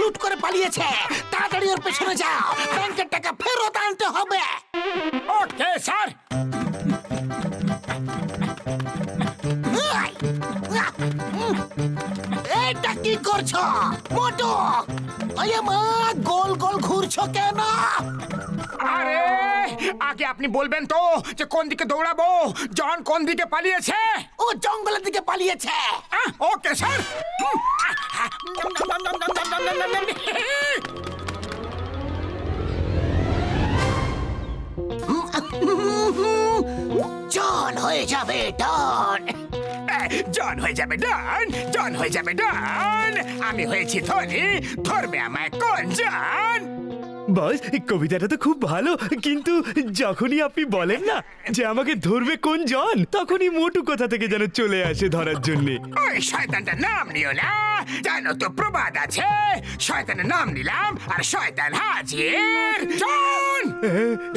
লুট করে পালিয়েছে। তাড়াতাড়ি ওর পেছনে যাও, ব্যাংকের টাকা ফেরত আনতে হবে। Okay sir. এটা কি করছো মোটু? আরে মা, গোল গোল ঘুরছো কেন? আরে আগে আপনি বলবেন তো যে কোন দিকে দৌড়াবো, জন কোন দিকে পালিয়েছে? ও জঙ্গলের দিকে পালিয়েছে। Okay sir. জন হয়ে যাবে ডন। জন হয়ে যাবে ডন, জন হয়ে যাবে ডন। আমি হয়েছি ধনী, ধরবে আমায় কোন জন? বস, কবিতাটা তো খুব ভালো, কিন্তু যখনই আপনি বলেন না যে আমাকে ধরবে কোন জন, তখনই মোটু কোথা থেকে যেন চলে আসে ধরার জন্য। ওই শয়তানটার নাম নিও না, জানো তো প্রবাদ আছে, শয়তানের নাম নিলাম আর শয়তান হাজির। জন,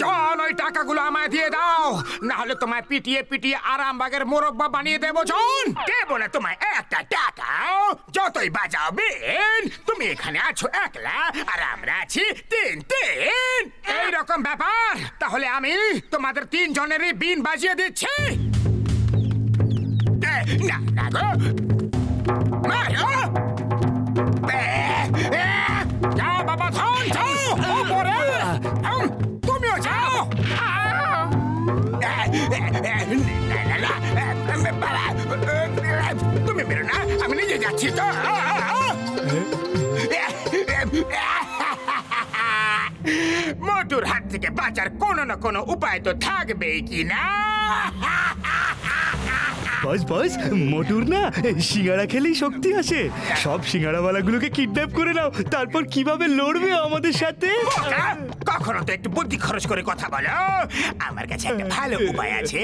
জন ওই টাকাগুলো আমায় দিয়ে দাও, না হলে তোমায় পিটিয়ে পিটিয়ে আরামবাগের মোরব্বা বানিয়ে দেবো। জন, কে বলে তোমায় একটা টাকাও? যতই বাজাও বিন, তুমি এখানে আছো একলা আর আমরা আছি তিন তিন। এইরকম ব্যাপার। তাহলে আমি তোমাদের তিন জনেরই বিন বাজিয়ে দিচ্ছি। না না গো, মারো। যাও বাবা, ধন যাও ওপরে। তুমিও যাও। তুমি বেরো না, আমি নিজে যাচ্ছি তো। মোটুর হাত থেকে বাঁচার কোনো না কোনো উপায় তো থাকবেই কি না? বস বস, মোটুর না সিঙ্গারা খেলেই শক্তি আসে। সব সিঙ্গারাওয়ালাগুলোকে কিডন্যাপ করে নাও, তারপর কিভাবে লড়বে আমাদের সাথে? কখনো তো একটু বুদ্ধি খরচ করে কথা বলো। আমার কাছে একটা ভালো উপায় আছে।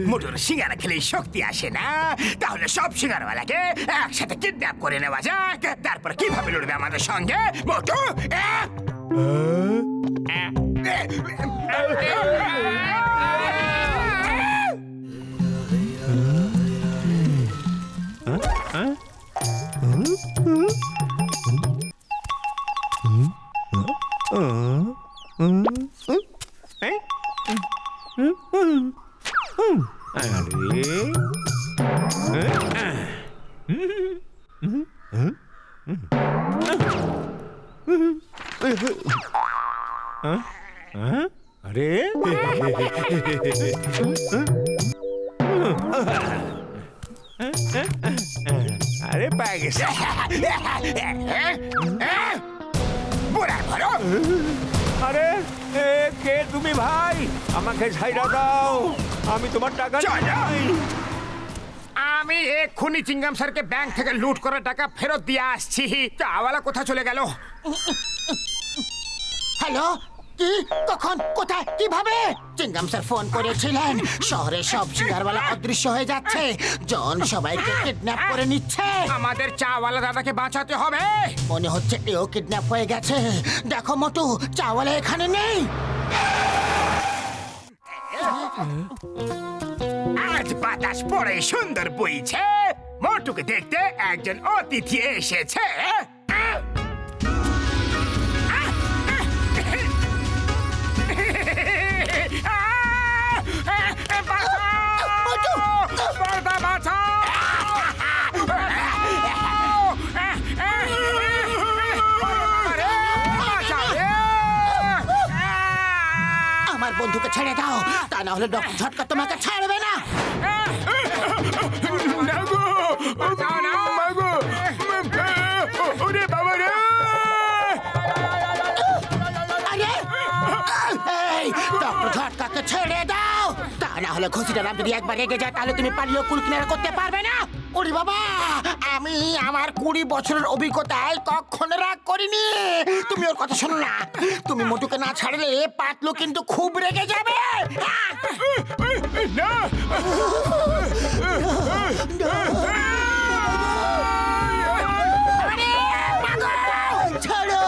মোটুর সিঙ্গারা খেলেই শক্তি আসে না, তাহলে সব সিঙ্গারাওয়ালাকে একসাথে কিডন্যাপ করে নেওয়া যাক। তারপর কিভাবে লড়বে আমাদের সঙ্গে মোটু? আরে আরে পেয়ে গেছে। আরে কে তুমি ভাই? আমাকে ছাইড়া দাও, আমি তোমার টাকা চাই। আমি এক্ষুনি চিঙ্গাম স্যারকে ব্যাংক থেকে লুট করা টাকা ফেরত দিয়ে আসছি। চাওয়ালা কোথায় চলে গেল? হ্যালো, কি, কখন, কোথায়, কিভাবে? চিঙ্গাম স্যার ফোন করেছিলেন শহরের সব সিঙ্গারওয়ালা অদৃশ্য হয়ে যাচ্ছে, জন সবাইকে কিডন্যাপ করে নিচ্ছে। আমাদের চাওয়ালা দাদাকে বাঁচাতে হবে। মনে হচ্ছে এও কিডন্যাপ হয়ে গেছে। দেখো মোটু, চাওয়ালা এখানে নেই। আজ বাতাস পড়ে সুন্দর বইছে, মোটুকে দেখতে একজন অতিথি এসেছে। আমার বন্ধুকে ছেড়ে দাও, তা না হলে ডক্টর ঝটকা তোমাকে ছাড়বে না। ডক্টর ঝটকাকে ছেড়ে দাও, তা না হলে ঘুষিটা নাম যদি একবার রেগে যায় তাহলে তুমি পালিয়ে কুল কিনারা করতে পারবে না। ওরে বাবা, আমি আমার 20 বছরের অভিজ্ঞতায় কখনো রাগ করিনি। তুমি ওর কথা শোনো না, তুমি মোটুকে না ছাড়লে পাতলু কিন্তু খুব রেগে যাবে। ছাড়ো।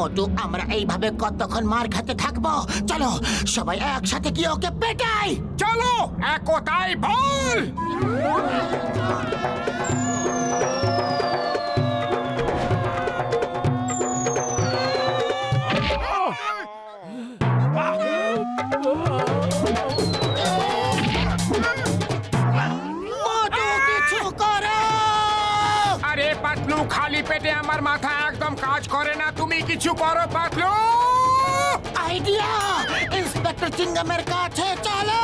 মোটু আমরা এইভাবে কতক্ষণ মার খেতে থাকবো? চলো সবাই একসাথে গিয়ে ওকে পেটাই। চলো একতাই বল। মোটু কিছু করো। আরে পাতলু, খালি পেটে আমার মাথা একদম কাজ করে না। তুমি কিছু করো পাতলু। আইডিয়া! ইন্সপেক্টর চিঙ্গামের কাছে চলো।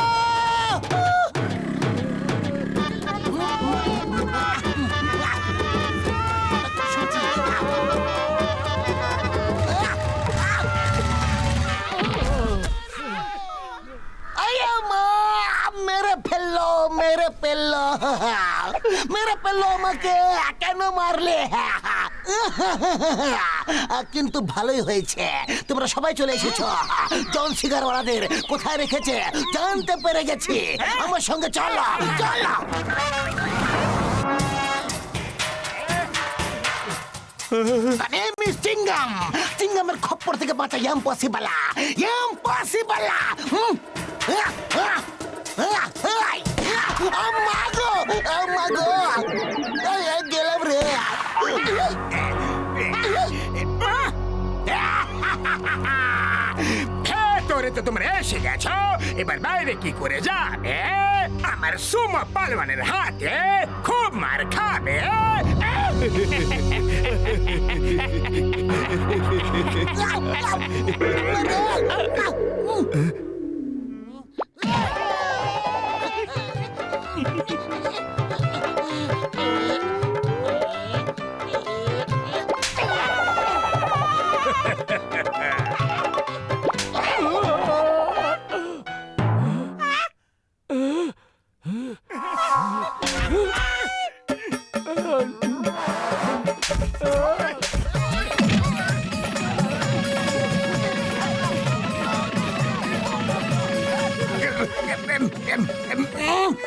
আয়া মা! মেরে ফেললো, মেরে ফেললো, মেরে ফেললো আমাকে। কেন মারলে? কিন্তু ভালোই হয়েছে, তোমরা সবাই চলে এসেছো। জন সিগারওয়ালাদের কোথায় রেখেছে জানতে পেরে গেছি। আমার সঙ্গে চলো, চলো। চিঙ্গাম, চিঙ্গামের খপ্পর থেকে বাঁচা ইম্পসিবল, ইম্পসিবল। মাগো, মাগো, গেলাম রে। ভেতরে তো তোমরা এসে গেছো, এবার বাইরে কি করে যাবে? আমার সুমো পালওয়ানের হাতে খুব মার খাবে।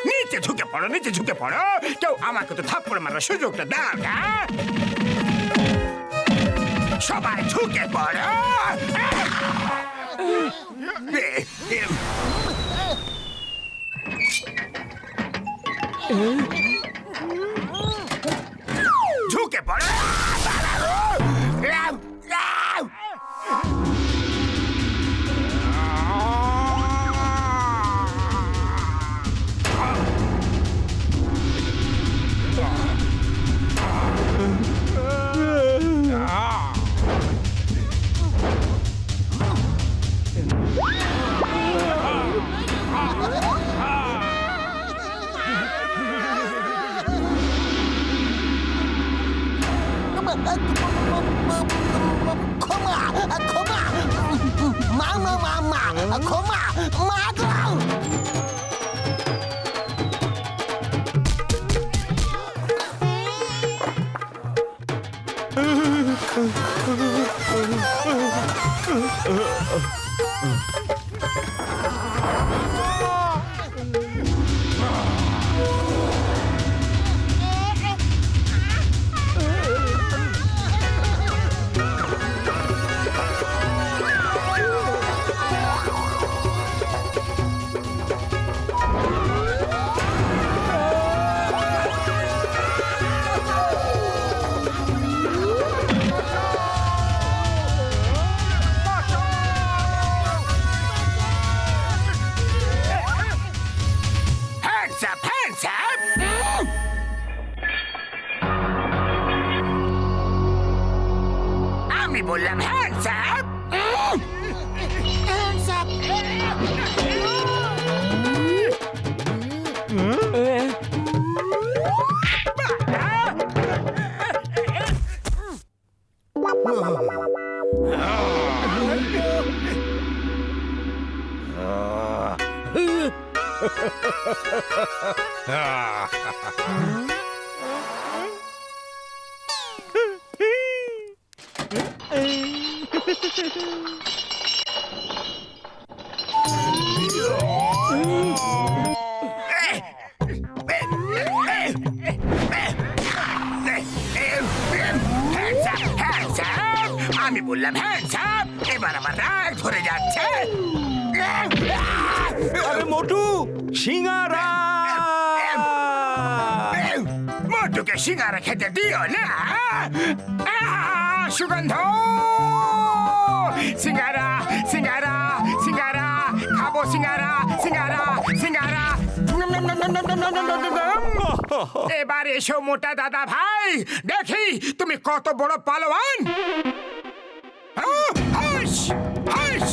নিচে ঝুঁকে পড়ো, নিচে ঝুঁকে পড়ো। কেউ আমাকে তো থাপ্পড় মারার সুযোগটা দাও না। সবাই ঝুঁকে পড়ো। ঝুঁকে পড়ো। ক্ষমা, ক্ষমা, মামা, মামা, ক্ষমা, মাগো। Hands up, hands up! আমি বললাম hands up! Hands up! আমি বললাম হ্যান্ডস আপ, এবার আমার রাগ ধরে যাচ্ছে। আরে মোটু, সিঙ্গারা! মোটুকে সিঙ্গারা খেতে দিও না। সুগন্ধ! সিঙ্গারা, সিঙ্গারা, সিঙ্গারা, খাবো সিঙ্গারা, সিঙ্গারা, সিঙ্গারা। এবার এসো মোটা দাদা ভাই, দেখি তুমি কত বড় পালোয়ান। হাস, হাস।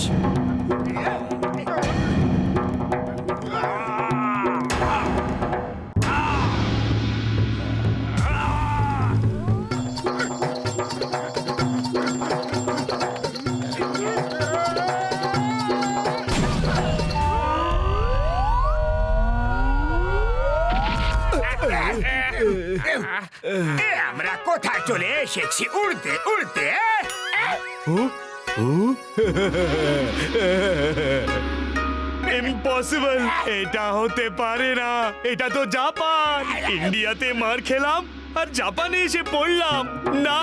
আমরা কোথায় চলে এসেছি? উড়তে উড়তে। ইম্পসিবল, এটা হতে পারে না। এটা তো জাপান। ইন্ডিয়াতে মার খেলাম আর জাপানে এসে পড়লাম। না,